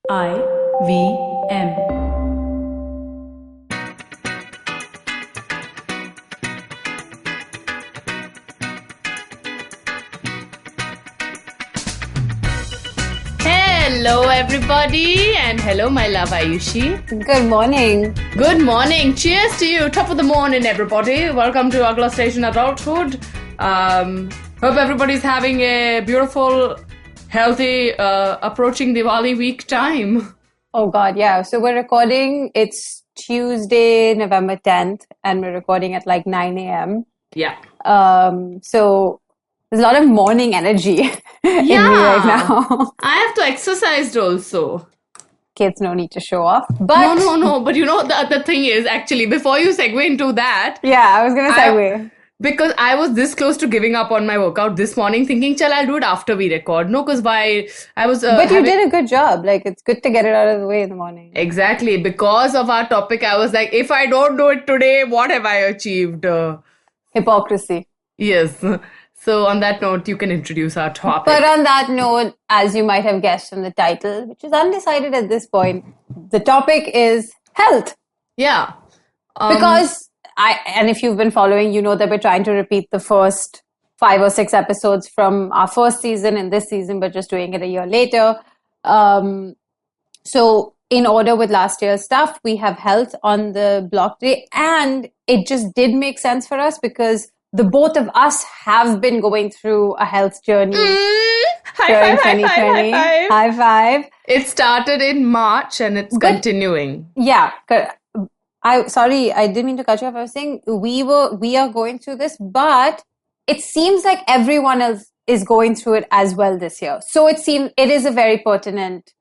IVM. Hello everybody, and hello my love Ayushi. Good morning. Good morning. Cheers to you. Top of the morning everybody. Welcome to Agla Station Adulthood. Hope everybody's having a beautiful, healthy, approaching Diwali week time. Oh God, yeah. So we're recording, it's Tuesday, November 10th, and we're recording at like 9 a.m. Yeah. So there's a lot of morning energy in me right now. I have to exercise also. Kids no need to show off. But No. But you know, the thing is, actually, before you segue into that, yeah, I was going to segue. Because I was this close to giving up on my workout this morning, thinking, chal, I'll do it after we record. No, because why? I was. But you did a good job. Like, it's good to get it out of the way in the morning. Exactly. Because of our topic, I was like, if I don't do it today, what have I achieved? Hypocrisy. Yes. So on that note, you can introduce our topic. But on that note, as you might have guessed from the title, which is undecided at this point, the topic is health. Yeah. Because and if you've been following, you know that we're trying to repeat the first 5 or 6 episodes from our first season in this season, but just doing it a year later. So in order with last year's stuff, we have health on the block today. And it just did make sense for us because the both of us have been going through a health journey during 2020. High five. It started in March and it's continuing. Yeah. Sorry, I didn't mean to cut you off. I was saying we are going through this, but it seems like everyone else is going through it as well this year. So it is a very pertinent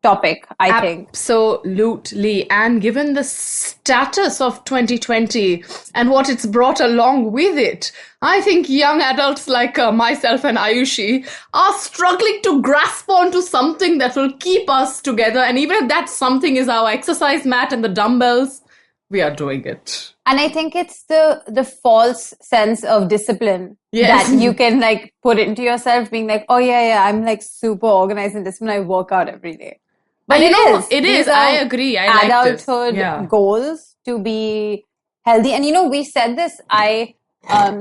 topic, I think. Absolutely. And given the status of 2020 and what it's brought along with it, I think young adults like myself and Ayushi are struggling to grasp onto something that will keep us together. And even if that something is our exercise mat and the dumbbells, we are doing it. And I think it's the false sense of discipline Yes. that you can like put into yourself, being like, oh yeah, I'm like super organized and disciplined. I work out every day. But it is. I agree. I like adulthood goals to be healthy. And we said this. I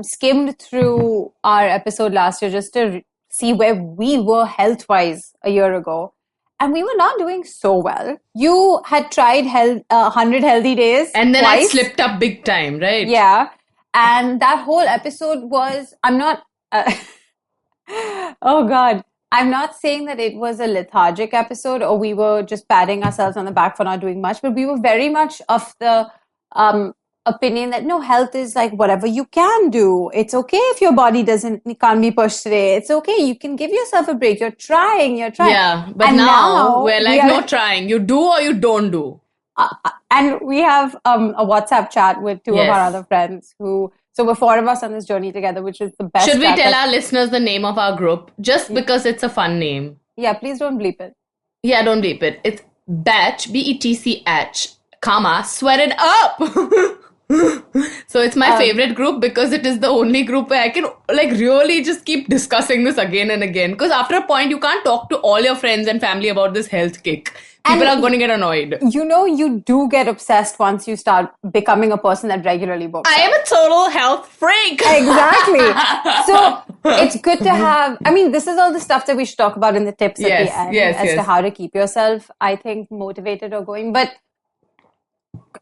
skimmed through our episode last year just to see where we were health-wise a year ago. And we were not doing so well. You had tried 100 healthy days. And then twice. I slipped up big time, right? Yeah. And that whole episode was, oh God. I'm not saying that it was a lethargic episode or we were just patting ourselves on the back for not doing much, but we were very much of the opinion that no, health is like whatever you can do. It's okay if your body can't be pushed today. It's okay. You can give yourself a break. You're trying. Yeah, but now we're like, no trying. You do or you don't do. And we have a WhatsApp chat with 2 of our other friends So we're 4 of us on this journey together, which is the best. Should we tell our listeners the name of our group? Just because it's a fun name. Yeah, please don't bleep it. Yeah, don't bleep it. It's Betch, BETCH, sweat it up. So it's my favorite group because it is the only group where I can like really just keep discussing this again and again. Because after a point, you can't talk to all your friends and family about this health kick. People are going to get annoyed. You do get obsessed once you start becoming a person that regularly books. I am a total health freak. Exactly. So it's good to have, this is all the stuff that we should talk about in the tips at the end as to how to keep yourself, I think, motivated or going. But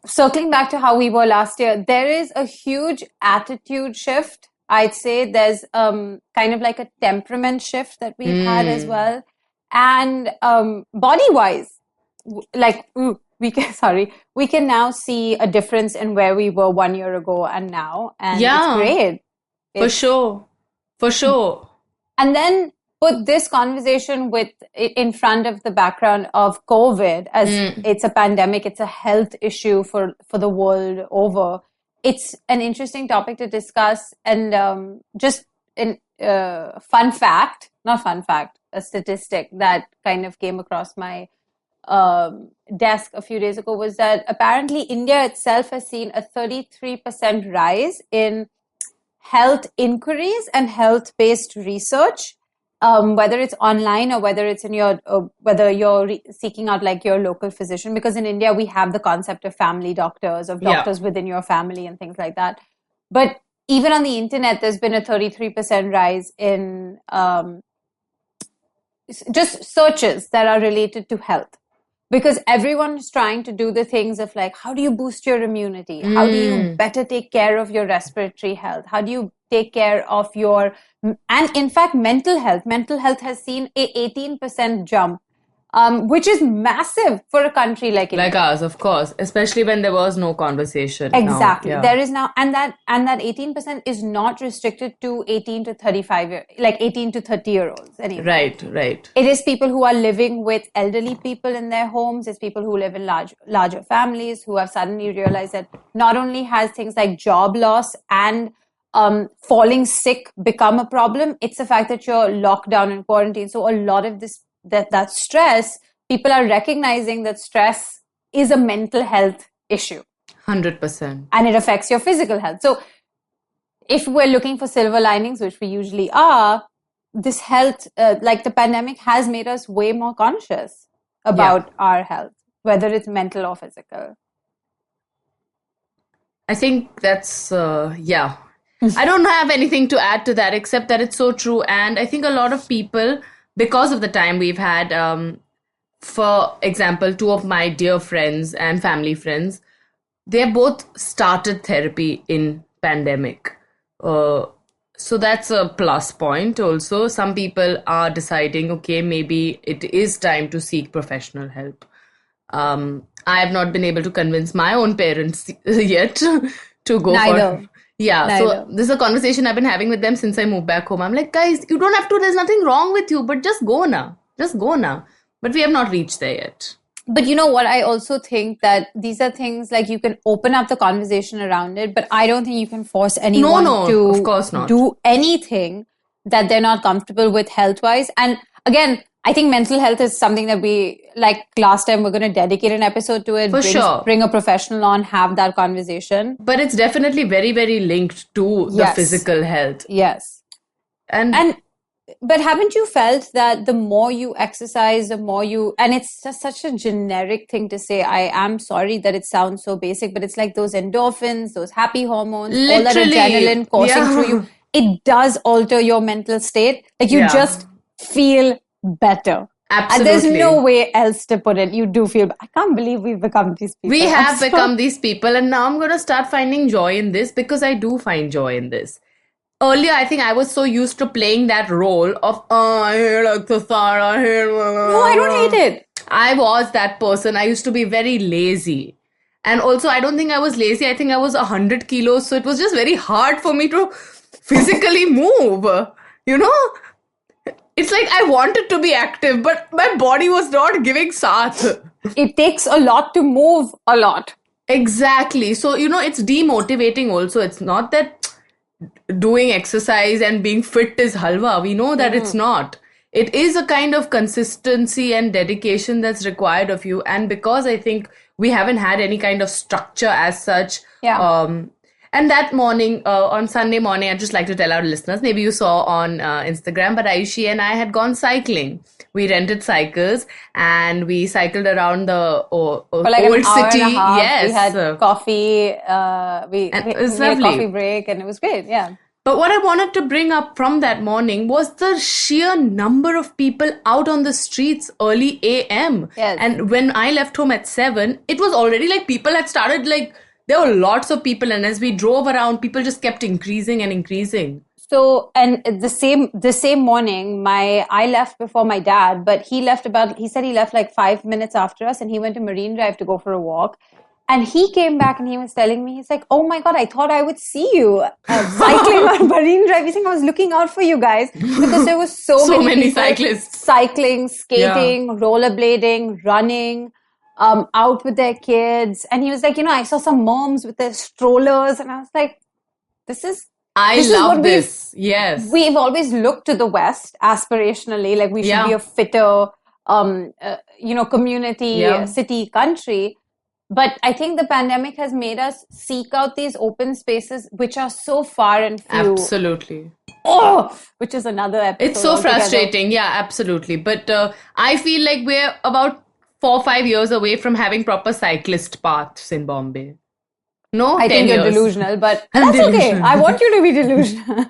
circling back to how we were last year, there is a huge attitude shift. I'd say there's kind of like a temperament shift that we've had as well. And body-wise, we can now see a difference in where we were 1 year ago and now, and it's great. For sure. And then put this conversation in front of the background of COVID, as it's a pandemic, it's a health issue for the world over. It's an interesting topic to discuss, and just a statistic that kind of came across my desk a few days ago was that apparently India itself has seen a 33% rise in health inquiries and health-based research whether it's online or whether it's in your, whether you're seeking out like your local physician, because in India we have the concept of family doctors, of doctors within your family and things like that. But even on the internet, there's been a 33% rise in just searches that are related to health. Because everyone is trying to do the things of like, how do you boost your immunity? How do you better take care of your respiratory health? How do you take care of your, and in fact, mental health. Mental health has seen a 18% jump, which is massive for a country like India. Like ours, of course, especially when there was no conversation. Exactly. There is now, and that 18% is not restricted to 18 to 35, like 18 to 30 year olds anymore. Right. It is people who are living with elderly people in their homes. It's people who live in larger families who have suddenly realized that not only has things like job loss and falling sick become a problem, it's the fact that you're locked down in quarantine. So a lot of this, that stress, people are recognizing that stress is a mental health issue. 100%. And it affects your physical health. So if we're looking for silver linings, which we usually are, this health, like the pandemic has made us way more conscious about our health, whether it's mental or physical. I think that's, I don't have anything to add to that except that it's so true. And I think a lot of people, because of the time we've had, for example, two of my dear friends and family friends, they both started therapy in pandemic. So that's a plus point also. Some people are deciding, okay, maybe it is time to seek professional help. I have not been able to convince my own parents yet to go for... So this is a conversation I've been having with them since I moved back home. I'm like, guys, you don't have to, there's nothing wrong with you, but just go now. But we have not reached there yet. But you know what? I also think that these are things like you can open up the conversation around it, but I don't think you can force anyone to of course not. do anything that they're not comfortable with health-wise. And again, I think mental health is something that we, like last time, we're going to dedicate an episode to it. Bring a professional on, have that conversation. But it's definitely very, very linked to the physical health. Yes. But haven't you felt that the more you exercise, the more you, and it's just such a generic thing to say, I am sorry that it sounds so basic, but it's like those endorphins, those happy hormones, all that adrenaline coursing through you, it does alter your mental state. Like you just feel better. Absolutely. And there's no way else to put it. You do feel, I can't believe we've become these people. We have become these people, and now I'm going to start finding joy in this because I do find joy in this. Earlier, I think I was so used to playing that role of, I hate exercise, I hate... No, I don't hate it. I was that person. I used to be very lazy. And also, I don't think I was lazy. I think I was 100 kilos. So it was just very hard for me to physically move. You know? It's like I wanted to be active, but my body was not giving saath. It takes a lot to move a lot. Exactly. So, it's demotivating also. It's not that doing exercise and being fit is halwa. We know that it's not. It is a kind of consistency and dedication that's required of you. And because I think we haven't had any kind of structure as such. And that morning, on Sunday morning, I'd just like to tell our listeners, maybe you saw on Instagram, but Ayushi and I had gone cycling. We rented cycles and we cycled around the old city. Yes. We had coffee. We made a coffee break and it was great. Yeah. But what I wanted to bring up from that morning was the sheer number of people out on the streets early AM. Yes. And when I left home at 7, it was already like people had started like, there were lots of people, and as we drove around, people just kept increasing and increasing. So, and the same morning, I left before my dad, but he said he left like 5 minutes after us, and he went to Marine Drive to go for a walk. And he came back and he was telling me, he's like, oh my God, I thought I would see you cycling on Marine Drive. He's saying I was looking out for you guys because there was so many cyclists cycling, skating, rollerblading, running. Out with their kids. And he was like, I saw some moms with their strollers. And I was like, I love this. Yes. We've always looked to the West aspirationally, like we should be a fitter, community, city, country. But I think the pandemic has made us seek out these open spaces, which are so far and few. Absolutely. which is another episode. It's so frustrating. Yeah, absolutely. But I feel like we're about 4 or 5 years away from having proper cyclist paths in Bombay. No, I think you're delusional, but that's okay. I want you to be delusional.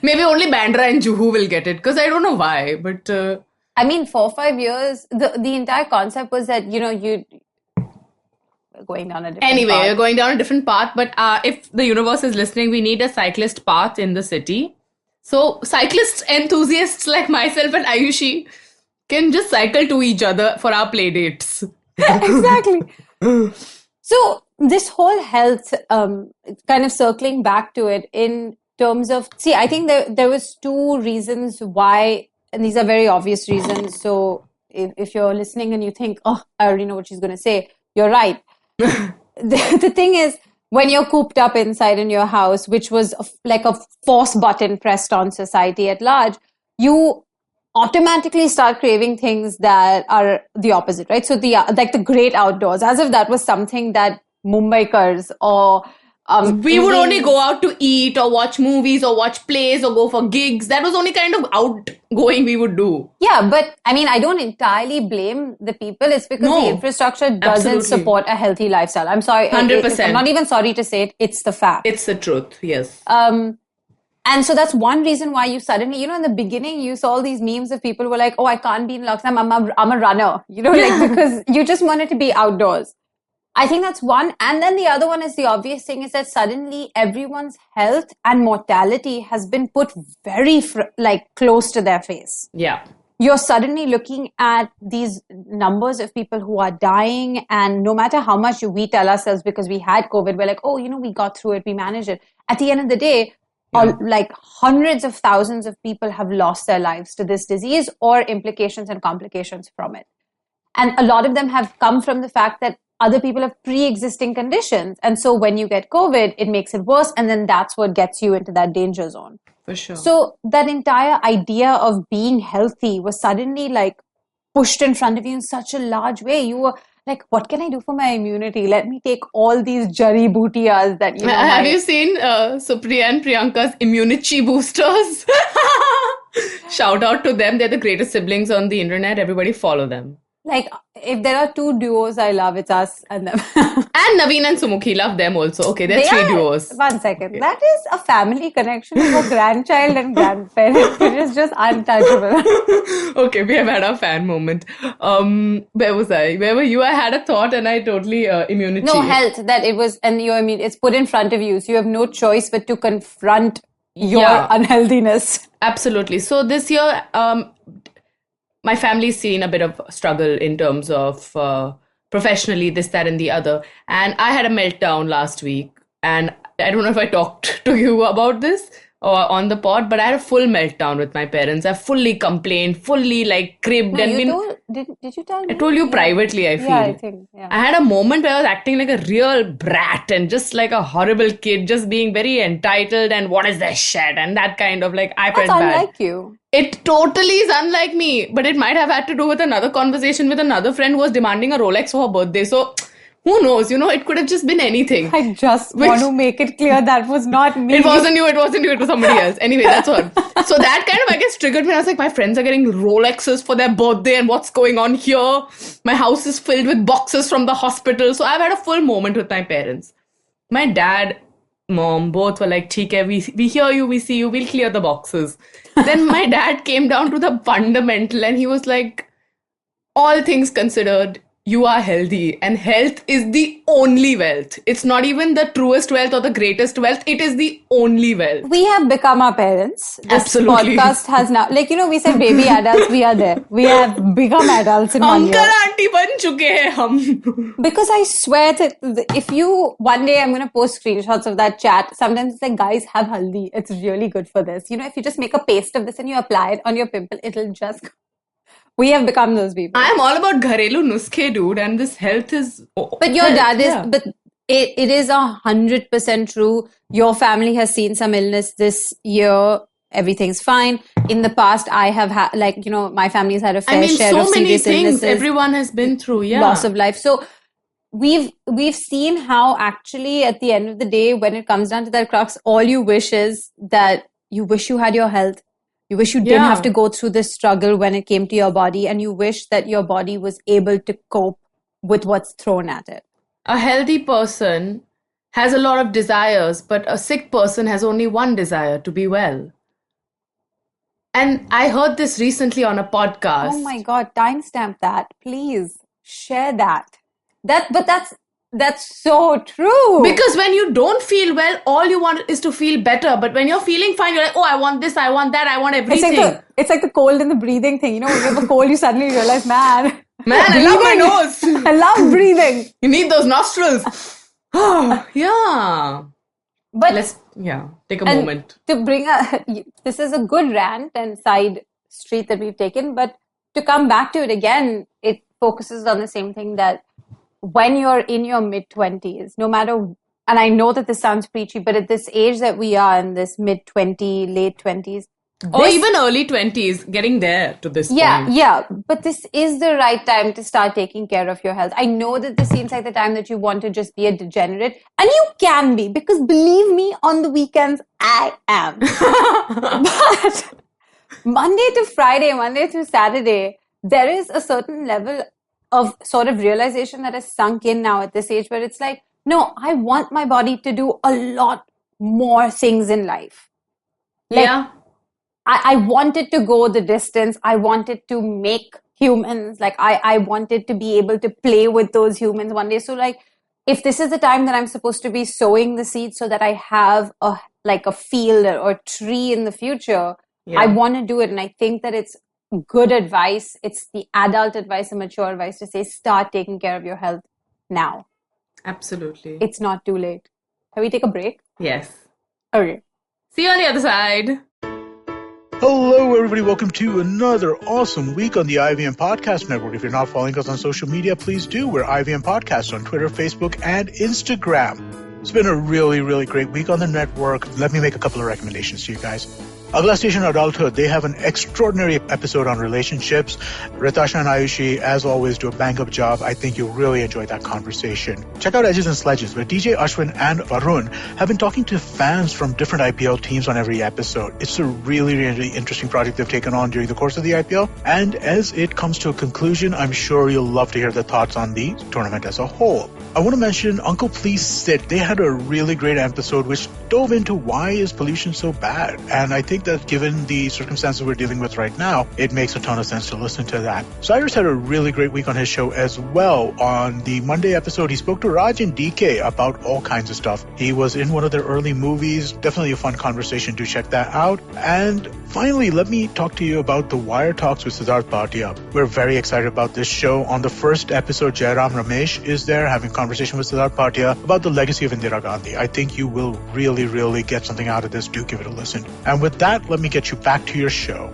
Maybe only Bandra and Juhu will get it, because I don't know why. But I mean, 4 or 5 years, the entire concept was that, you're going down a different path. You're going down a different path. But if the universe is listening, we need a cyclist path in the city. So cyclist enthusiasts like myself and Ayushi can just cycle to each other for our play dates. Exactly. So this whole health, kind of circling back to it in terms of, I think there was 2 reasons why, and these are very obvious reasons. So if you're listening and you think, I already know what she's going to say, you're right. The thing is, when you're cooped up inside in your house, which was like a force button pressed on society at large, you automatically start craving things that are the opposite, right? So the great outdoors, as if that was something that Mumbaikars or we would only go out to eat or watch movies or watch plays or go for gigs. That was only kind of outgoing we would do. Yeah, but I mean, I don't entirely blame the people. It's because the infrastructure doesn't support a healthy lifestyle. I'm sorry. 100%. I'm not even sorry to say it. It's the fact. It's the truth. Yes. And so that's one reason why you suddenly, in the beginning, you saw all these memes of people who were like, I can't be in lockdown. I'm a runner, because you just wanted to be outdoors. I think that's one. And then the other one is the obvious thing is that suddenly everyone's health and mortality has been put very close to their face. Yeah. You're suddenly looking at these numbers of people who are dying. And no matter how much we tell ourselves because we had COVID, we're like, we got through it. We managed it. At the end of the day, like hundreds of thousands of people have lost their lives to this disease or implications and complications from it. And a lot of them have come from the fact that other people have pre-existing conditions. And so when you get COVID, it makes it worse. And then that's what gets you into that danger zone. For sure. So that entire idea of being healthy was suddenly pushed in front of you in such a large way. You were like, what can I do for my immunity? Let me take all these jari bootiyas that Have you seen Supriya and Priyanka's immunity boosters? Shout out to them. They're the greatest siblings on the internet. Everybody follow them. If there are 2 duos I love, it's us and them. And Naveen and Sumukhi, love them also. Okay, there are 3 duos. One second. Okay. That is a family connection of a grandchild and grandparent, which is just untouchable. Okay, we have had our fan moment. Where was I? Where were you? I had a thought and I totally immunity. No, health. That it was, and it's put in front of you. So you have no choice but to confront your unhealthiness. Absolutely. So this year, my family's seen a bit of struggle in terms of professionally, this, that, and the other. And I had a meltdown last week. And I don't know if I talked to you about this or on the pod, but I had a full meltdown with my parents. I fully complained, fully cribbed. No, did you tell me? I told you privately, I feel. Yeah, I think. Yeah. I had a moment where I was acting like a real brat and just like a horrible kid, just being very entitled and what is this shit? And that kind of I felt bad. That's unlike you. It totally is unlike me, but it might have had to do with another conversation with another friend who was demanding a Rolex for her birthday. So who knows, it could have just been anything. I just want to make it clear that was not me. It wasn't you, it was somebody else. Anyway, that's all. So that kind of, I guess, triggered me. I was like, my friends are getting Rolexes for their birthday and what's going on here? My house is filled with boxes from the hospital. So I've had a full moment with my parents. My dad, mom, both were like, "Theek hai, we hear you, we see you, we'll clear the boxes." Then my dad came down to the fundamental and he was like, all things considered, you are healthy and health is the only wealth. It's not even the truest wealth or the greatest wealth. It is the only wealth. We have become our parents. This Absolutely. podcast has now, we said baby adults, we are there. We have become adults in 1 year. Uncle, auntie ban chuke hai hum. Because I swear that if you, one day I'm going to post screenshots of that chat. Sometimes it's like, guys, have haldi. It's really good for this. If you just make a paste of this and you apply it on your pimple, it'll just... We have become those people. I am all about gharelu nuskhe, dude, and this health is... But your dad is... But it is 100% true. Your family has seen some illness this year. Everything's fine. In the past, I have had, my family's had a fair share of serious illnesses. So many things everyone has been through, loss of life. So we've seen how actually at the end of the day, when it comes down to that crux, all you wish is that you wish you had your health. You wish you didn't have to go through this struggle when it came to your body, and you wish that your body was able to cope with what's thrown at it. A healthy person has a lot of desires, but a sick person has only one desire, to be well. And I heard this recently on a podcast. Oh my God, timestamp that. Please share that. That's so true. Because when you don't feel well, all you want is to feel better. But when you're feeling fine, you're like, oh, I want this, I want that, I want everything. It's like the cold and the breathing thing. You know, when you have a cold, you suddenly realize, man, I love my nose. I love breathing. You need those nostrils. Yeah. But let's take a moment. To bring this is a good rant and side street that we've taken, but to come back to it again, it focuses on the same thing, that when you're in your mid-20s, no matter, and I know that this sounds preachy, but at this age that we are in, this mid-20s, late 20s, or even early 20s, getting there to this point. Yeah, but this is the right time to start taking care of your health. I know that this seems like the time that you want to just be a degenerate, and you can be, because believe me, on the weekends, I am. But Monday to Friday, Monday through Saturday, there is a certain level of sort of realization that has sunk in now at this age, where it's like, no, I want my body to do a lot more things in life. I wanted to go the distance. I wanted to make humans. Like, I wanted to be able to play with those humans one day. So, like, if this is the time that I'm supposed to be sowing the seeds so that I have a field or tree in the future, I want to do it. And I think that it's good advice. It's the adult advice, the mature advice to say, start taking care of your health now. Absolutely. It's not too late. Can we take a break? Yes. Okay. See you on the other side. Hello, everybody. Welcome to another awesome week on the IVM Podcast Network. If you're not following us on social media, please do. We're IVM Podcast on Twitter, Facebook, and Instagram. It's been a really, really great week on the network. Let me make a couple of recommendations to you guys. Agla Station Adulthood, they have an extraordinary episode on relationships. Ritasha and Ayushi, as always, do a bang-up job. I think you'll really enjoy that conversation. Check out Edges and Sledges, where DJ Ashwin and Varun have been talking to fans from different IPL teams on every episode. It's a really, really interesting project they've taken on during the course of the IPL. And as it comes to a conclusion, I'm sure you'll love to hear the thoughts on the tournament as a whole. I want to mention Uncle Please Sit. They had a really great episode which dove into why is pollution so bad. And I think that given the circumstances we're dealing with right now, it makes a ton of sense to listen to that. Cyrus had a really great week on his show as well. On the Monday episode, he spoke to Raj and DK about all kinds of stuff. He was in one of their early movies. Definitely a fun conversation. Do check that out. And finally, let me talk to you about the Wire Talks with Siddharth Bhatia. We're very excited about this show. On the first episode, Jairam Ramesh is there having a conversation with Siddharth Bhatia about the legacy of Indira Gandhi. I think you will really, really get something out of this. Do give it a listen. And with that, let me get you back to your show.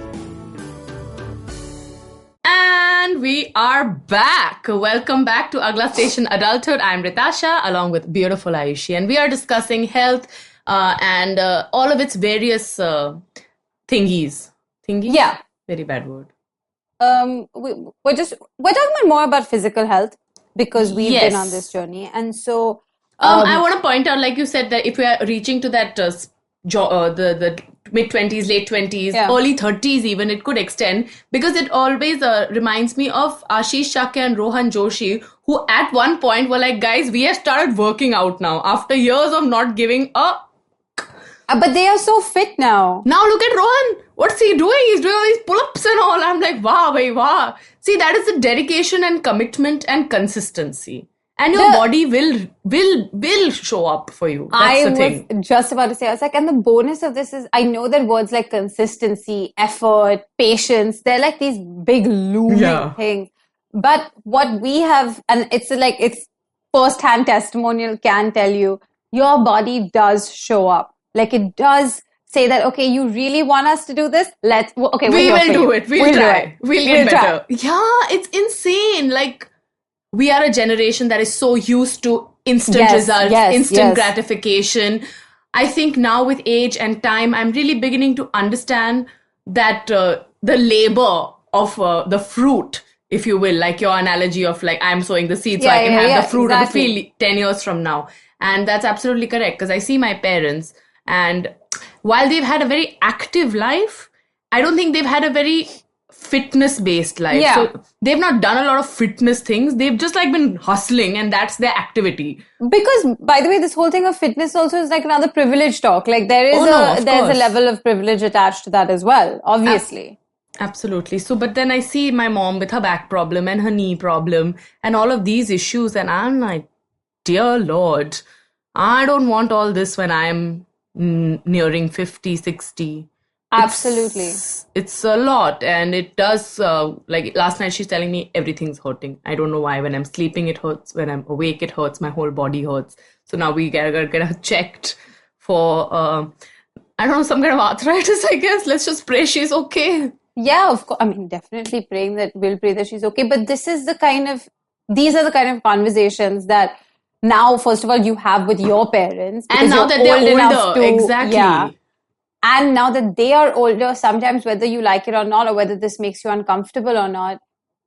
And we are back. Welcome back to Agla Station Adulthood. I'm Ritasha along with beautiful Ayushi, and we are discussing health and all of its various thingies. Thingies? Yeah. Very bad word. We're talking more about physical health because we've been on this journey. And so I want to point out, like you said, that if we are reaching to that the mid-20s, late 20s, early 30s even, it could extend, because it always reminds me of Ashish Shakya and Rohan Joshi, who at one point were like, guys, we have started working out now after years of not giving up. But they are so fit now. Now look at Rohan. What's he doing? He's doing all these pull-ups and all. I'm like, wow, bhai, wow. See, that is the dedication and commitment and consistency. And your body will show up for you. That's the thing. I was just about to say, I was like, and the bonus of this is, I know that words like consistency, effort, patience, they're like these big looming things. But what we have, and it's first-hand testimonial can tell you, your body does show up. Like, it does say that, okay, you really want us to do this? We will do it. We'll try. We'll get better. Yeah, it's insane. Like, we are a generation that is so used to instant results, instant gratification. I think now with age and time, I'm really beginning to understand that the labor of the fruit, if you will, like your analogy of like, I'm sowing the seed so I can have the fruit of the field 10 years from now. And that's absolutely correct, because I see my parents and while they've had a very active life, I don't think they've had a very fitness-based life. Yeah. So they've not done a lot of fitness things. They've just like been hustling, and that's their activity. Because, by the way, this whole thing of fitness also is like another privilege talk. Like there is there's a level of privilege attached to that as well, obviously. Absolutely. So, but then I see my mom with her back problem and her knee problem and all of these issues, and I'm like, dear Lord, I don't want all this when I'm nearing 50, 60. Absolutely. It's a lot, and it does, like last night she's telling me everything's hurting. I don't know why. When I'm sleeping, it hurts. When I'm awake, it hurts. My whole body hurts. So now we gotta get her checked for, I don't know, some kind of arthritis, I guess. Let's just pray she's okay. Yeah, of course. I mean, definitely we'll pray that she's okay. But these are the kind of conversations that now, first of all, you have with your parents. And now that they're older, exactly. Yeah. And now that they are older, sometimes whether you like it or not, or whether this makes you uncomfortable or not,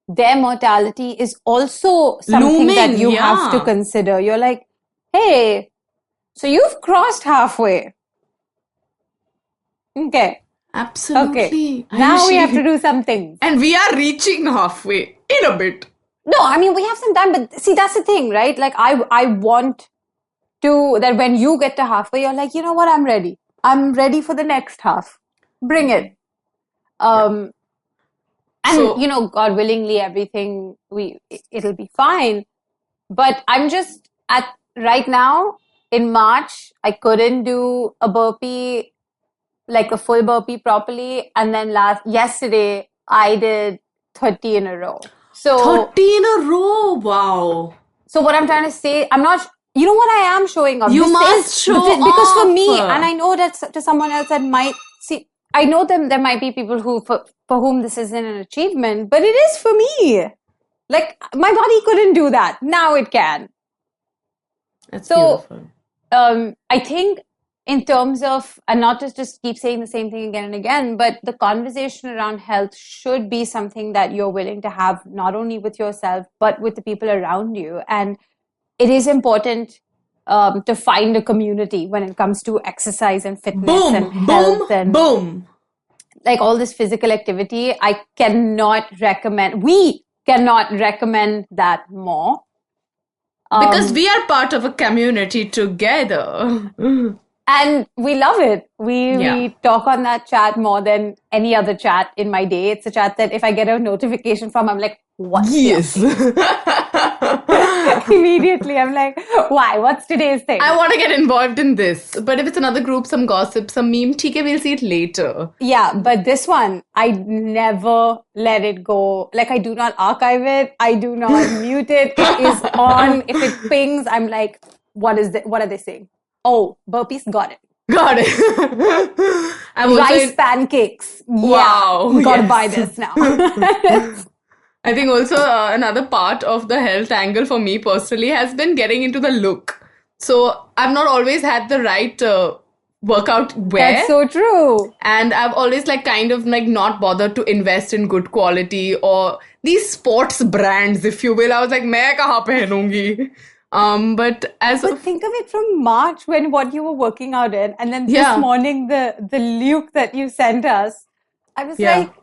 their mortality is also something that you have to consider. You're like, hey, so you've crossed halfway. Okay. Absolutely. Okay. Now we have to do something. And we are reaching halfway in a bit. No, I mean, we have some time, but see, that's the thing, right? Like, I want that when you get to halfway, you're like, you know what, I'm ready. I'm ready for the next half. Bring it. And, God willingly, everything, it'll be fine. But I'm just right now, in March, I couldn't do a burpee, like a full burpee properly. And then yesterday, I did 30 in a row. So 30 in a row, wow. So what I'm trying to say, I'm not, you know what, I am showing off. You must show off. Because for me, and I know that to someone else that might see, I know there might be people for whom this isn't an achievement, but it is for me. Like, my body couldn't do that. Now it can. That's beautiful. I think in terms of, and not just keep saying the same thing again and again, but the conversation around health should be something that you're willing to have, not only with yourself, but with the people around you. And it is important to find a community when it comes to exercise and fitness and health and like all this physical activity. We cannot recommend that more. Because we are part of a community together. And we love it. We talk on that chat more than any other chat in my day. It's a chat that if I get a notification from, I'm like, what? Yes. Immediately, I'm like, why? What's today's thing? I want to get involved in this. But if it's another group, some gossip, some meme, TK, we'll see it later. Yeah, but this one, I never let it go. Like, I do not archive it. I do not mute it. It is on. If it pings, I'm like, what are they saying? Oh, burpees, got it. Got it. Rice pancakes. Wow. Yeah, gotta buy this now. I think also another part of the health angle for me personally has been getting into the look. So I've not always had the right workout wear. That's so true. And I've always not bothered to invest in good quality or these sports brands, if you will. I was like, main kahan pehnungi? But think of it from March when what you were working out in, and then this morning the Luke that you sent us, I was like,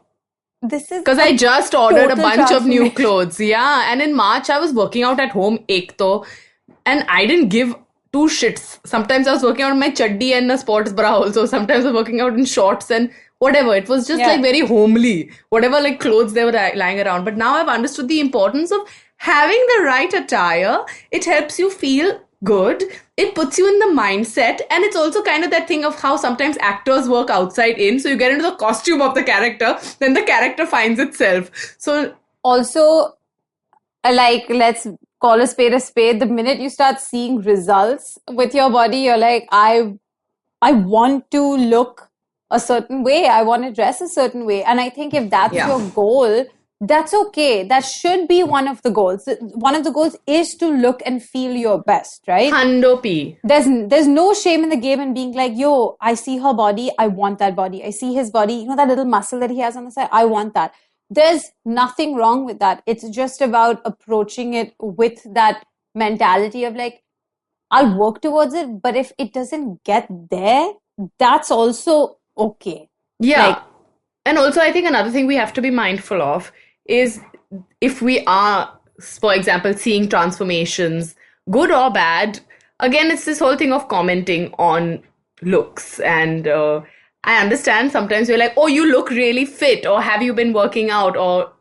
this is because I just ordered a bunch of new clothes. Yeah, and in March I was working out at home, and I didn't give two shits. Sometimes I was working out in my chaddi and a sports bra also. Sometimes I was working out in shorts and whatever. It was just very homely, whatever clothes they were lying around. But now I've understood the importance of having the right attire. It helps you feel good. It puts you in the mindset. And it's also kind of that thing of how sometimes actors work outside in. So you get into the costume of the character, then the character finds itself. So also, let's call a spade a spade. The minute you start seeing results with your body, you're like, I want to look a certain way. I want to dress a certain way. And I think if that's your goal, that's okay. That should be one of the goals. One of the goals is to look and feel your best, right? Hando P. There's no shame in the game in being like, yo, I see her body. I want that body. I see his body. You know that little muscle that he has on the side? I want that. There's nothing wrong with that. It's just about approaching it with that mentality of like, I'll work towards it. But if it doesn't get there, that's also okay. Yeah. And also, I think another thing we have to be mindful of is if we are, for example, seeing transformations, good or bad, again, it's this whole thing of commenting on looks. And I understand sometimes you're like, oh, you look really fit, or have you been working out, or...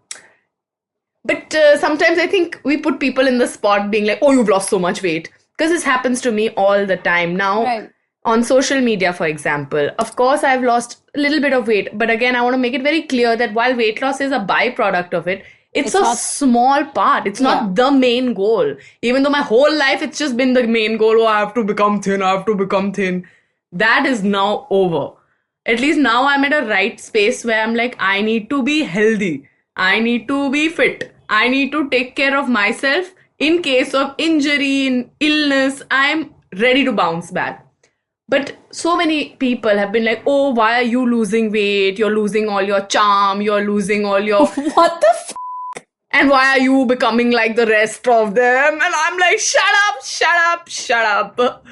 But sometimes I think we put people in the spot being like, oh, you've lost so much weight. Because this happens to me all the time. Now, on social media, for example, of course, I've lost a little bit of weight. But again, I want to make it very clear that while weight loss is a byproduct of it, it's a small part. It's not the main goal. Even though my whole life, it's just been the main goal. Oh, I have to become thin. I have to become thin. That is now over. At least now I'm at a right space where I'm like, I need to be healthy. I need to be fit. I need to take care of myself. In case of injury, in illness, I'm ready to bounce back. But so many people have been like, oh, why are you losing weight? You're losing all your charm. You're losing all your... What the f***? And why are you becoming like the rest of them? And I'm like, shut up, shut up, shut up.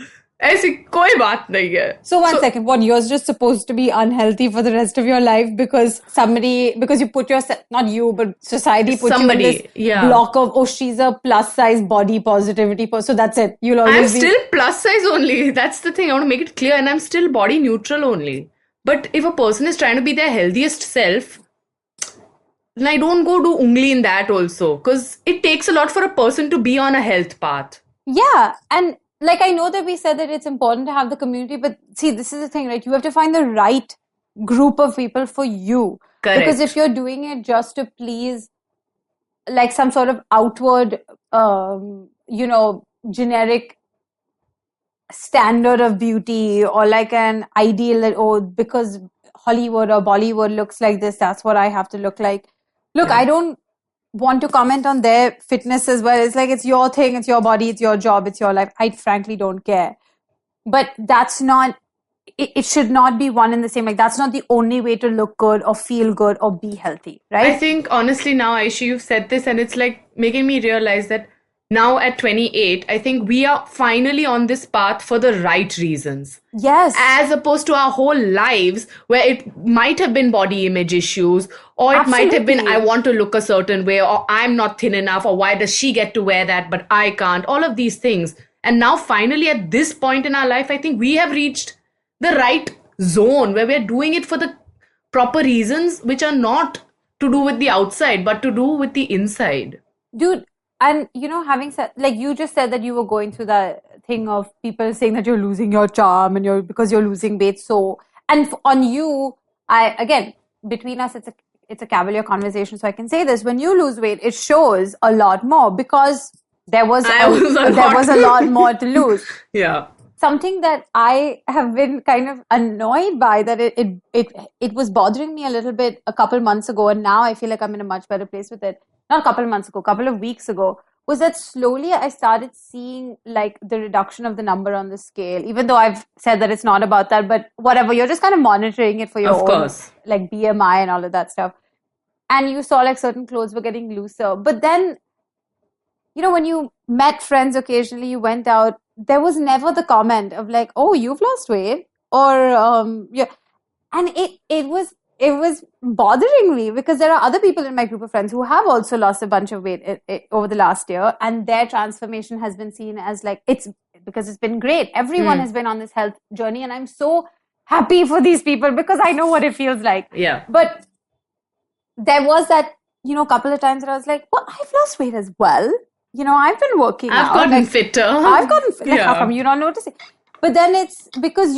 ऐसी कोई बात नहीं है. So one second, what, you're just supposed to be unhealthy for the rest of your life because you put yourself, not you, but society put you in this block of, oh, she's a plus size body positivity person. So that's it. You'll always I'm still plus size only. That's the thing. I want to make it clear. And I'm still body neutral only. But if a person is trying to be their healthiest self, then I don't go do ungli in that also. Because it takes a lot for a person to be on a health path. Yeah. And like, I know that we said that it's important to have the community, but see, this is the thing, right? You have to find the right group of people for you. Correct. Because if you're doing it just to please, like, some sort of outward, generic standard of beauty, or like an ideal that, oh, because Hollywood or Bollywood looks like this, that's what I have to look like. Look, I don't want to comment on their fitness as well. It's like, it's your thing, it's your body, it's your job, it's your life. I frankly don't care. But that's not, it should not be one and the same. Like, that's not the only way to look good or feel good or be healthy, right? I think honestly now, Aishi, you've said this and it's like making me realize that now at 28, I think we are finally on this path for the right reasons. Yes. As opposed to our whole lives where it might have been body image issues, or it might have been, I want to look a certain way, or I'm not thin enough, or why does she get to wear that but I can't, all of these things. And now finally at this point in our life, I think we have reached the right zone where we're doing it for the proper reasons, which are not to do with the outside, but to do with the inside. Dude, and having said, like, you just said that you were going through that thing of people saying that you're losing your charm and because you're losing weight. So, and on you, again, between us, it's a cavalier conversation. So I can say this: when you lose weight, it shows a lot more because there was a lot more to lose. Yeah. Something that I have been kind of annoyed by, that it was bothering me a little bit a couple months ago, and now I feel like I'm in a much better place with it. Not a couple months ago, a couple of weeks ago, was that slowly I started seeing like the reduction of the number on the scale, even though I've said that it's not about that, but whatever, you're just kind of monitoring it for your own, like BMI and all of that stuff. And you saw like certain clothes were getting looser. But then, when you met friends occasionally, you went out, there was never the comment of like, oh, you've lost weight, or and it was bothering me because there are other people in my group of friends who have also lost a bunch of weight over the last year, and their transformation has been seen as like, it's because it's been great. Everyone has been on this health journey, and I'm so happy for these people because I know what it feels like. Yeah. But there was that, couple of times that I was like, well, I've lost weight as well. I've been working out. I've gotten fitter. How come you're not noticing? But then it's because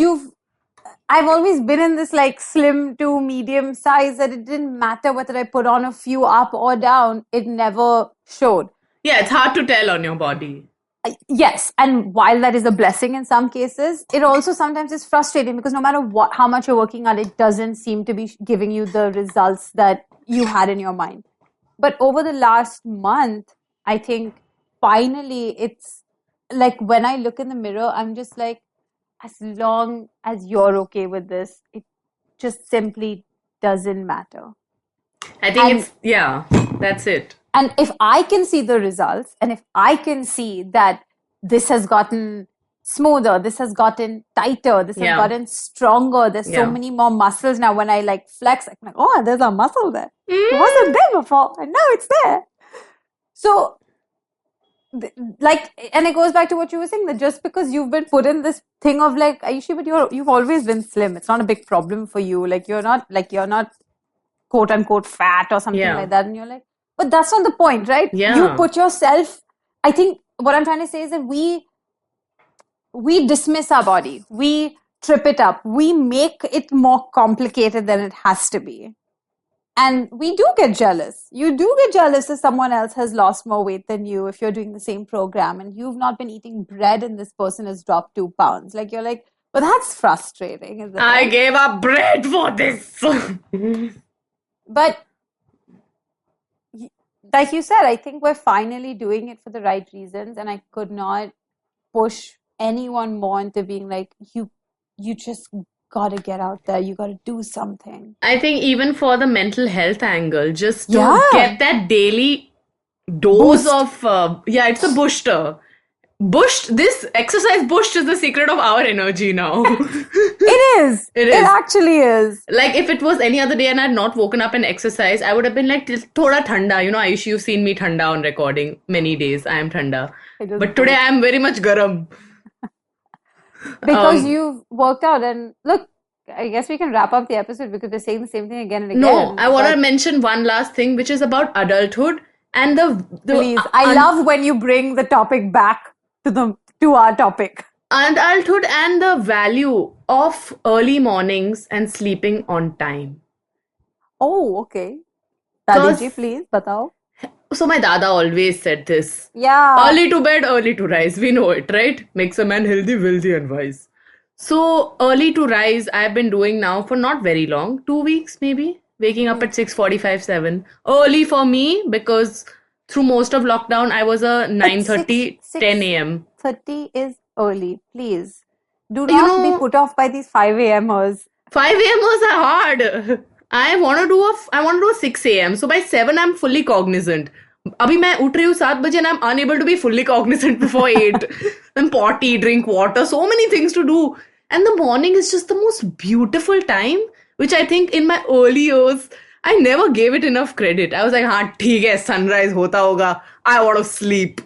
I've always been in this like slim to medium size that it didn't matter whether I put on a few up or down. It never showed. Yeah, it's hard to tell on your body. Yes. And while that is a blessing in some cases, it also sometimes is frustrating because no matter how much you're working on, it doesn't seem to be giving you the results that you had in your mind. But over the last month, I think finally it's like when I look in the mirror, I'm just like, as long as you're okay with this, it just simply doesn't matter. I think that's it. And if I can see the results, and if I can see that this has gotten smoother. This has gotten tighter. This has gotten stronger. There's so many more muscles now. When I like flex, I'm like, oh, there's a muscle there. It wasn't there before, and now it's there. So, like, and it goes back to what you were saying, that just because you've been put in this thing of like, Ayushi, but you've always been slim. It's not a big problem for you. Like, you're not quote unquote fat or something like that. And you're like, but that's not the point, right? Yeah. You put yourself, I think what I'm trying to say is that we dismiss our body. We trip it up. We make it more complicated than it has to be. And we do get jealous. You do get jealous if someone else has lost more weight than you, if you're doing the same program and you've not been eating bread and this person has dropped 2 pounds. Like, you're like, well, that's frustrating, isn't it? I gave up bread for this. But like you said, I think we're finally doing it for the right reasons. And I could not push anyone more into being like, you just gotta get out there, you gotta do something. I think even for the mental health angle, just to get that daily dose of it's a booster. This exercise boost is the secret of our energy now. It is. It actually is. Like, if it was any other day and I had not woken up and exercised, I would have been like, thoda thanda. You know, Ayushi, you've seen me thanda on recording many days. I am thanda. But today I am very much garam. Because you've worked out. And look, I guess we can wrap up the episode because we're saying the same thing again and again. No, I want to mention one last thing, which is about adulthood and the please. I love when you bring the topic back to our topic. Adulthood and the value of early mornings and sleeping on time. Oh, okay. Dadiji, please, batao. So my dada always said this. Yeah. Early to bed, early to rise. We know it, right? Makes a man healthy, wealthy and wise. So early to rise, I've been doing now for not very long. 2 weeks maybe. Waking up at 6:45, 7. Early for me because through most of lockdown, I was a 9:30, 10 a.m. 30 is early. Please. Do not be put off by these 5 a.m.ers. 5 a.m.ers are hard. I want to do a 6 a.m. So by 7, I'm fully cognizant. Abhi main uth rahi hu 7 baje and I'm unable to be fully cognizant before 8. Then potty, drink water, so many things to do. And the morning is just the most beautiful time, which I think in my early years, I never gave it enough credit. I was like, haan, theek hai, sunrise hota hoga. I want to sleep.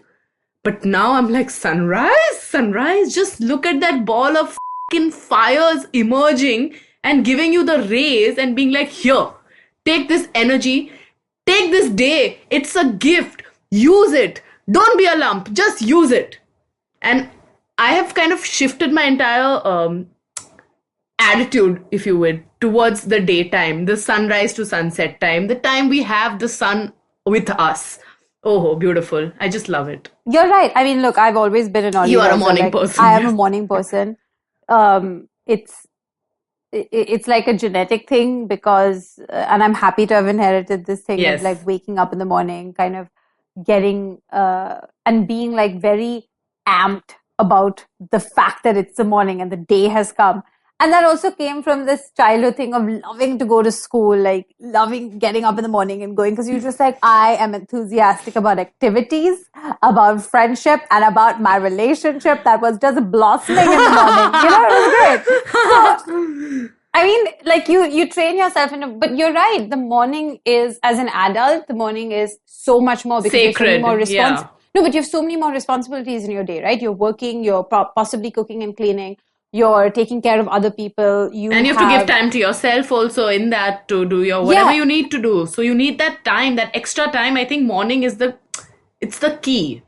But now I'm like, sunrise. Just look at that ball of fucking fires emerging and giving you the rays and being like, here, take this energy, take this day. It's a gift. Use it. Don't be a lump. Just use it. And I have kind of shifted my entire attitude, if you would, towards the daytime, the sunrise to sunset time, the time we have the sun with us. Oh, beautiful. I just love it. You're right. I mean, look, I've always been an early You are a morning person. I am a morning person. It's like a genetic thing because, and I'm happy to have inherited this thing of like waking up in the morning, kind of getting, and being like very amped about the fact that it's the morning and the day has come. And that also came from this childhood thing of loving to go to school, like loving getting up in the morning and going, because you're just like, I am enthusiastic about activities, about friendship, and about my relationship that was just blossoming in the morning. You know, it was great. So, I mean, like you train yourself but you're right. The morning is, as an adult, the morning is so much more because sacred. You have so many more No, but you have so many more responsibilities in your day, right? You're working, you're possibly cooking and cleaning. You're taking care of other people. You have to give time to yourself also in that to do your whatever you need to do. So you need that time, that extra time. I think morning is the key.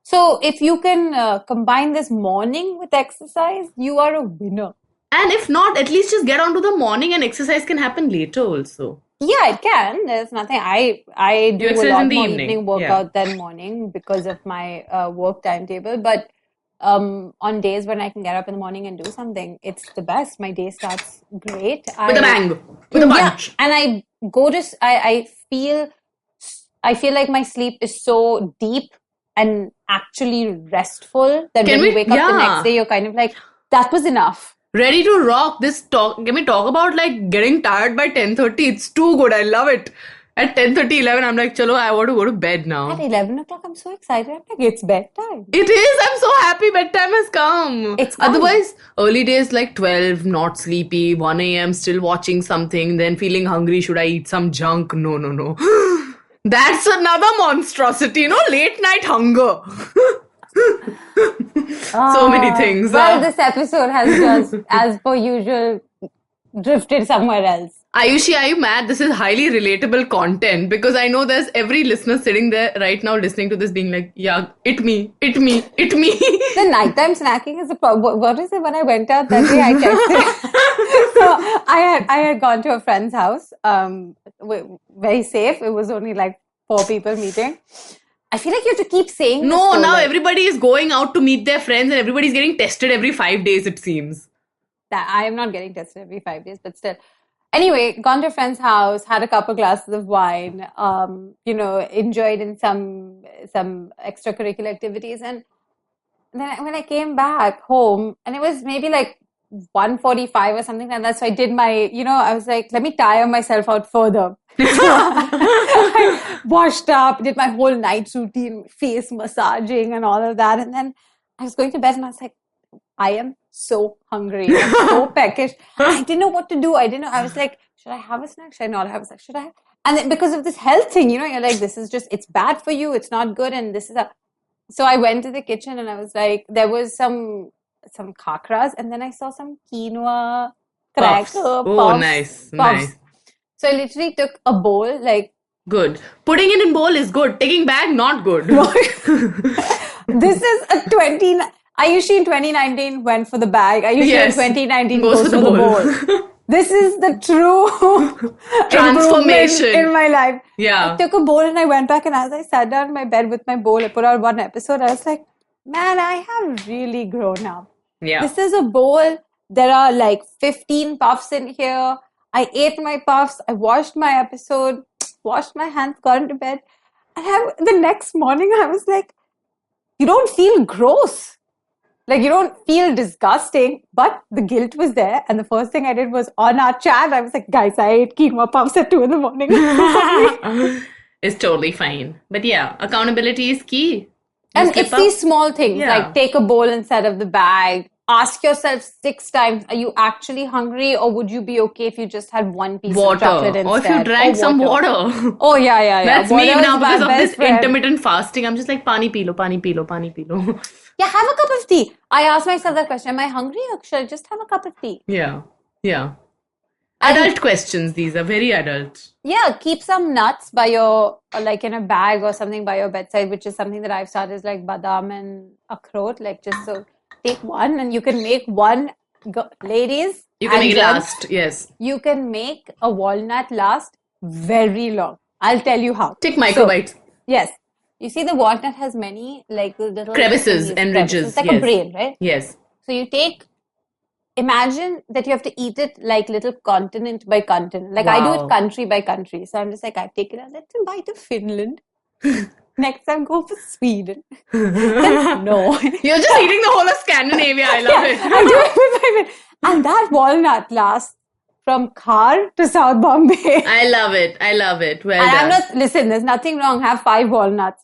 So if you can combine this morning with exercise, you are a winner. And if not, at least just get onto the morning and exercise can happen later also. Yeah, it can. There's nothing. I do a lot more evening workout than morning because of my work timetable. But on days when I can get up in the morning and do something, it's the best. My day starts great. With a bang. With a punch. And I go to, I feel like my sleep is so deep and actually restful that when you wake up the next day, you're kind of like, that was enough. Ready to rock this talk. Can we talk about like getting tired by 10:30? It's too good. I love it. At 10:30, 11, I'm like, chalo, I want to go to bed now. At 11 o'clock, I'm so excited. I'm like, it's bedtime. It is. I'm so happy bedtime has come. It's come. Otherwise, early days like 12, not sleepy, 1 a.m., still watching something, then feeling hungry. Should I eat some junk? No. That's another monstrosity, late night hunger. So many things. Well, this episode has just, as per usual, drifted somewhere else. Ayushi, are you mad? This is highly relatable content because I know there's every listener sitting there right now listening to this being like, yeah, it me. The nighttime snacking is a problem. What is it? When I went out that day, I texted. So I had gone to a friend's house, very safe. It was only like 4 people meeting. I feel like you have to keep saying no, now everybody is going out to meet their friends and everybody's getting tested every 5 days, it seems. I am not getting tested every 5 days, but still. Anyway, gone to a friend's house, had a couple glasses of wine, enjoyed in some extracurricular activities. And then when I came back home, and it was maybe like 1:45 or something like that. So I did my, I was like, let me tire myself out further. So I washed up, did my whole night routine, face massaging and all of that. And then I was going to bed and I was like, I am so hungry. I'm so peckish. I didn't know what to do. I was like, should I have a snack? Should I not have a snack? Should I? And then because of this health thing, you're like, this is just, it's bad for you. It's not good. And this is so I went to the kitchen and I was like, there was some khakras and then I saw some quinoa cracker puffs. Oh, nice. So I literally took a bowl, like. Good. Putting it in bowl is good. Taking back, not good. This is Ayushi in 2019 went for the bag. Ayushi in 2019 goes for the bowl. This is the true transformation in my life. Yeah. I took a bowl and I went back and as I sat down in my bed with my bowl, I put out one episode. I was like, man, I have really grown up. Yeah. This is a bowl. There are like 15 puffs in here. I ate my puffs. I watched my episode, washed my hands, got into bed. And the next morning, I was like, you don't feel gross. Like, you don't feel disgusting, but the guilt was there. And the first thing I did was on our chat, I was like, guys, I ate quinoa puffs at 2 a.m. It's totally fine. But yeah, accountability is key. And it's these small things, like take a bowl instead of the bag. Ask yourself 6 times, are you actually hungry or would you be okay if you just had one piece of chocolate instead? Or if you drank some water. Oh, yeah. That's water me now because of this intermittent fasting. I'm just like, pani pilo. Yeah, have a cup of tea. I asked myself that question. Am I hungry or should I just have a cup of tea? Yeah. Adult questions, these are very adult. Yeah, keep some nuts by your, like in a bag or something by your bedside, which is something that I've started, is like badam and akhrot, like just so take one and you can make one, ladies. You can make it last, yes. You can make a walnut last very long. I'll tell you how. Take microbites. Yes. You see the walnut has many like little crevices and ridges. It's like a brain, right? Yes. So you imagine that you have to eat it like little continent by continent. Like I do it country by country. So I'm just like, I've taken it. Let's invite to Finland. Next time go for Sweden. No. You're just eating the whole of Scandinavia. I love it. I do it. And that walnut lasts from Khar to South Bombay. I love it. Well and done. Listen, there's nothing wrong. Have 5 walnuts.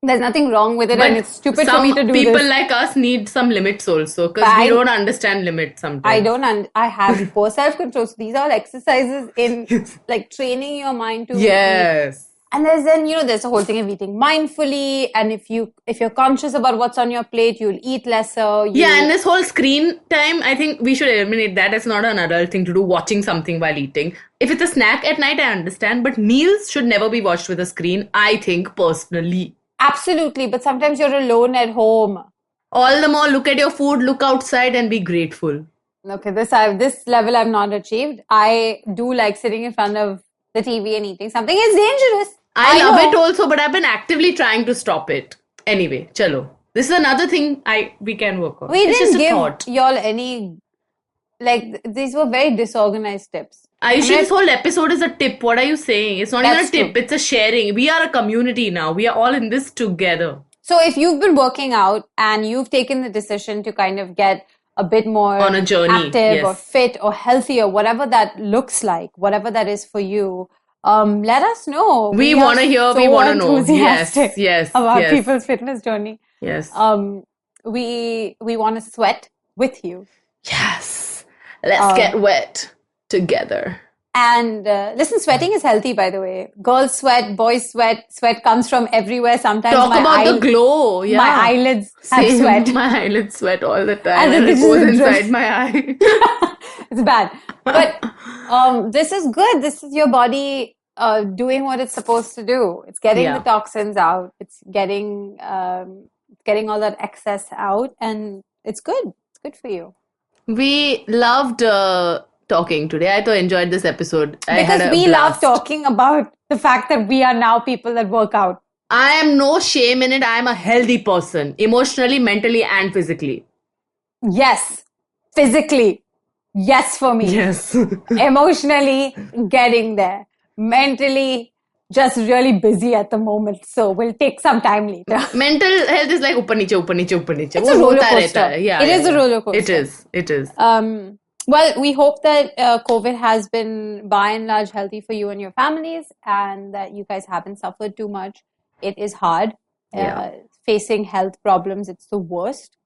There's nothing wrong with it, and it's stupid for me to do this. Some people like us need some limits also, because we don't understand limits sometimes. I have poor self-control. So these are exercises in like training your mind to yes. eat. And there's a whole thing of eating mindfully, and if you're conscious about what's on your plate, you'll eat lesser. Yeah, and this whole screen time, I think we should eliminate that. It's not an adult thing to do, watching something while eating. If it's a snack at night, I understand, but meals should never be watched with a screen, I think, personally. Absolutely, but sometimes you're alone at home. All the more, look at your food, look outside and be grateful. Okay, this level I've not achieved. I do like sitting in front of the TV and eating something. It's dangerous. I love it also, but I've been actively trying to stop it. Anyway, chalo. This is another thing we can work on. We didn't give y'all any, these were very disorganized tips. Ayushi, this whole episode is a tip. What are you saying? It's not even a tip. It's a sharing. We are a community now. We are all in this together. So if you've been working out and you've taken the decision to kind of get a bit more on a journey, active or fit or healthy or whatever that looks like, whatever that is for you, let us know. We want to hear, we want to know. Yes. About people's fitness journey. Yes. We want to sweat with you. Yes. Let's get wet together. And listen, sweating is healthy, by the way. Girls sweat, boys sweat. Sweat comes from everywhere. Sometimes talk about the glow. Yeah. My eyelids have sweat. My eyelids sweat all the time, and it goes inside my eye. It's bad. But this is good. This is your body doing what it's supposed to do. It's getting the toxins out. It's getting all that excess out, and it's good. It's good for you. We loved talking today. I enjoyed this episode. Because we love talking about the fact that we are now people that work out. I am no shame in it. I am a healthy person, emotionally, mentally, and physically. Yes. Physically. Yes for me. Yes. Emotionally, getting there. Mentally, just really busy at the moment. So we'll take some time later. Mental health is like upar niche. It's a roller coaster. It is a roller coaster. It is. Well, we hope that COVID has been by and large healthy for you and your families, and that you guys haven't suffered too much. It is hard. Facing health problems, it's the worst.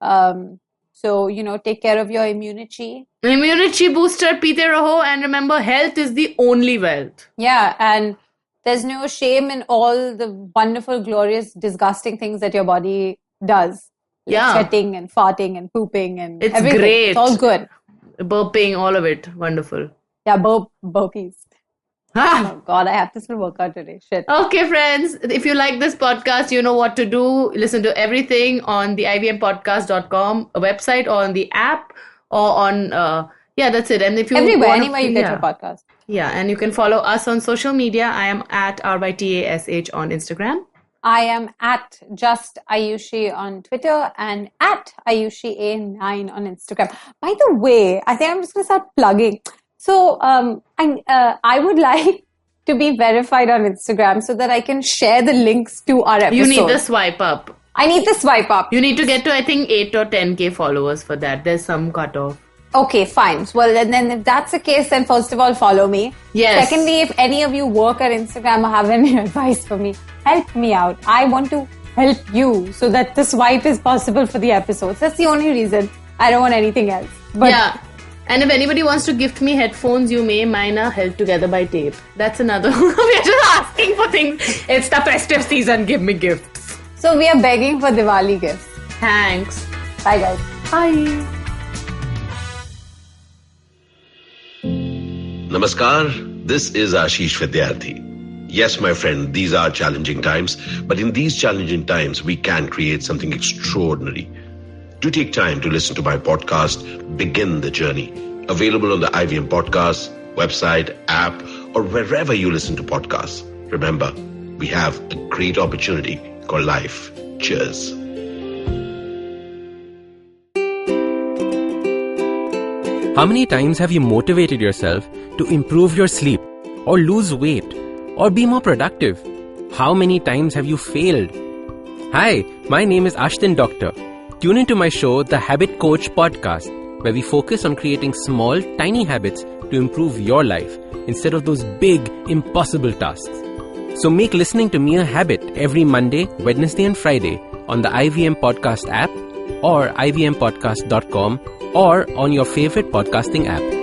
So, take care of your immunity. Immunity booster, peete raho, and remember, health is the only wealth. Yeah, and there's no shame in all the wonderful, glorious, disgusting things that your body does. Like sweating and farting and pooping and it's everything. Great. It's all good. Burping, all of it. Wonderful. Yeah, burpees. Oh God, I have to still work out today. Shit. Okay, friends. If you like this podcast, you know what to do. Listen to everything on the ivmpodcast.com website or on the app or on, that's it. And if you everywhere, anywhere you get your podcast. Yeah, and you can follow us on social media. I am at RYTASH on Instagram. I am at Just Ayushi on Twitter and at AyushiA9 on Instagram. By the way, I think I'm just going to start plugging. So I would like to be verified on Instagram so that I can share the links to our episode. You need the swipe up. I need the swipe up. You need to get to, I think, 8 or 10K followers for that. There's some cutoff. Okay, fine. Well, then if that's the case, then first of all, follow me. Yes. Secondly, if any of you work at Instagram or have any advice for me, help me out. I want to help you so that the swipe is possible for the episodes. That's the only reason. I don't want anything else. But yeah. And if anybody wants to gift me headphones, you may. Mine are held together by tape. That's another. We're just asking for things. It's the festive season. Give me gifts. So we are begging for Diwali gifts. Thanks. Bye, guys. Bye. Namaskar, this is Ashish Vidyarthi. Yes, my friend, these are challenging times, but in these challenging times, we can create something extraordinary. Do take time to listen to my podcast, Begin the Journey, available on the IVM Podcast, website, app, or wherever you listen to podcasts. Remember, we have a great opportunity called life. Cheers. How many times have you motivated yourself to improve your sleep or lose weight or be more productive? How many times have you failed? Hi, my name is Ashton Doctor. Tune into my show, The Habit Coach Podcast, where we focus on creating small, tiny habits to improve your life instead of those big, impossible tasks. So make listening to me a habit every Monday, Wednesday and Friday on the IVM Podcast app or ivmpodcast.com or on your favorite podcasting app.